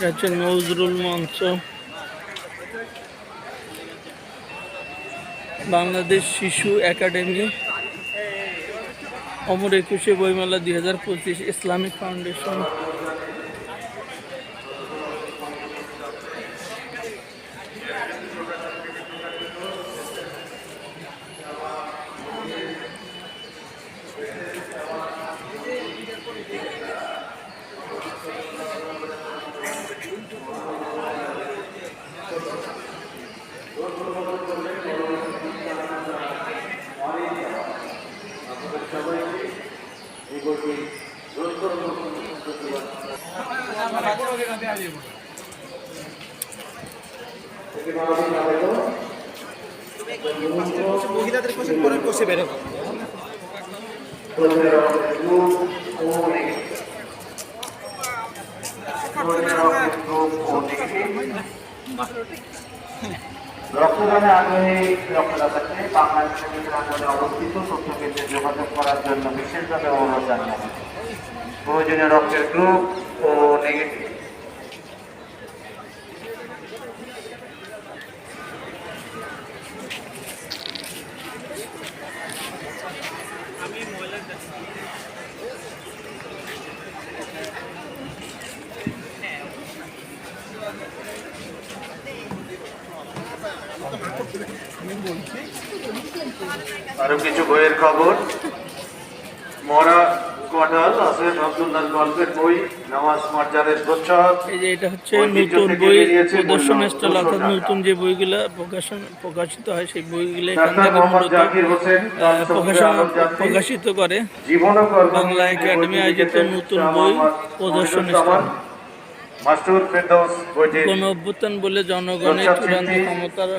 হচ্ছে নজরুল মঞ্চ, বাংলাদেশ শিশু একাডেমি, অমর একুশে বইমেলা 2025, ইসলামিক ফাউন্ডেশন। মহিলাদের কোষে পরের কোষে বের হবে। রক্তদানে আগ্রহী রক্তদাতাকে বাংলাদেশ অঞ্চলে অবস্থিত তথ্য কেন্দ্রে যোগাযোগ করার জন্য বিশেষভাবে অনুরোধ জানানো। প্রয়োজনীয় রক্তের গ্রুপ ও নেগেটিভ আরো কিছু বইয়ের খবর। মরা কোয়াটাল আছে আব্দুল্লাহর গল্পের বই, নামাজ মার্জারের প্রচ্ছদ। এই যে এটা হচ্ছে নতুন বই প্রদর্শন স্টল, অর্থাৎ নতুন যে বইগুলা প্রকাশিত হয় সেই বইগুলো এখান থেকে মূলত প্রকাশিত করে বাংলা একাডেমি আয়োজিত নতুন বই প্রদর্শন স্টল। গণ অভ্যুত্থান বলে জনগণের চূড়ান্ত ক্ষমতার,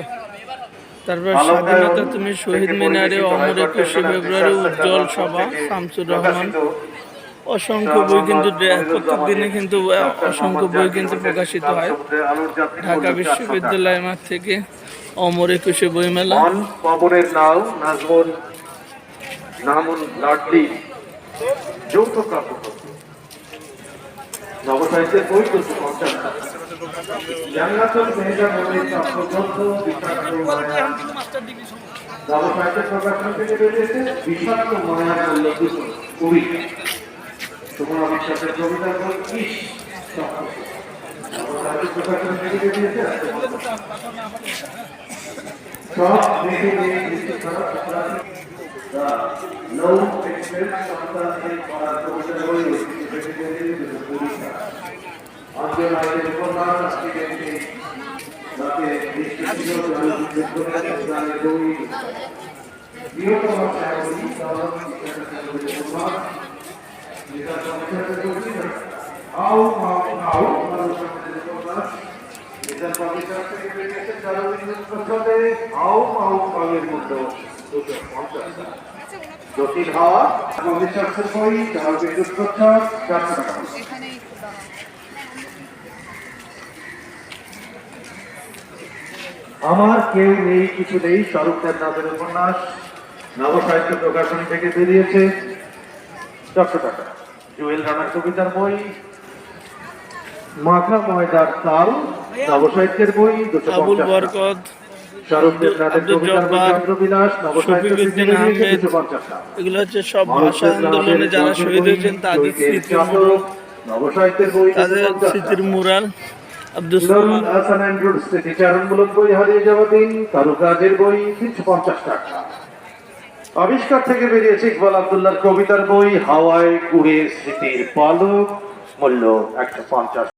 তারপর স্বাধীনতা তুমি শহীদ মিনারে, অমর 21শে ফেব্রুয়ারি উজ্জ্বল সভা, শামসুর রহমান। অসংখ্য বই কিন্তু প্রত্যেক দিনে কিন্তু অসংখ্য বই কিন্তু প্রকাশিত হয়। ঢাকা বিশ্ববিদ্যালয় মাঠ থেকে অমর 21শে বইমেলা। পবনের নাও নাজমুল নামুল লাডলি যৌথ কাব্য নবসাহিত্যের বই কিন্তু জান্নাতুল মেহজা নবীর কাব্যগ্রন্থ নবসাহিত্যের প্রকাশন থেকে বেরিয়েছে বিষাক্ত মনের উল্লেখিত কবিতা, সুমনা বিশ্বাসের কবিতার বই ইস নবসাহিত্যের প্রকাশন থেকে বেরিয়েছে সব দেখে নিয়ে দৃষ্টি খারাপ নো এক্সপ্রেস সন্তানকে করার কবিতার বই অঞ্চল আইনের উপন্যাস আজকে রাতে বৃহত্তম জটিল হওয়া বিশ্বাসের বই বিদ্যুৎ প্রচ্ছদ 400 টাকা। আমার কেউ নেই কিছু নেই স্বরূপের নামের উপন্যাস নবসাহিত্য প্রকাশনী থেকে বেরিয়েছে 400 টাকা। জুয়েল রানার কবিতার বই মাখা ময়দার তাল নবসাহিত্যের বই 250 টাকা। স্বরূপের নামের কবিতার বই চন্দ্রবিলাস নবসাহিত্য থেকে বেরিয়েছে 250 টাকা। এগুলো হচ্ছে সব ভাষা আন্দোলনে যারা শহীদ হয়েছেন তাদের নবসাহিত্যের বই তাদের স্মৃতির মুরাল। স্মৃতিচারণমূলক বই হারিয়ে যাওয়া দিন কারুকাজের বই 350 টাকা। আবিষ্কার থেকে বেরিয়েছে ইকবাল আব্দুল্লাহর কবিতার বই হাওয়ায় কুড়ে স্মৃতির পালক, মূল্য 150।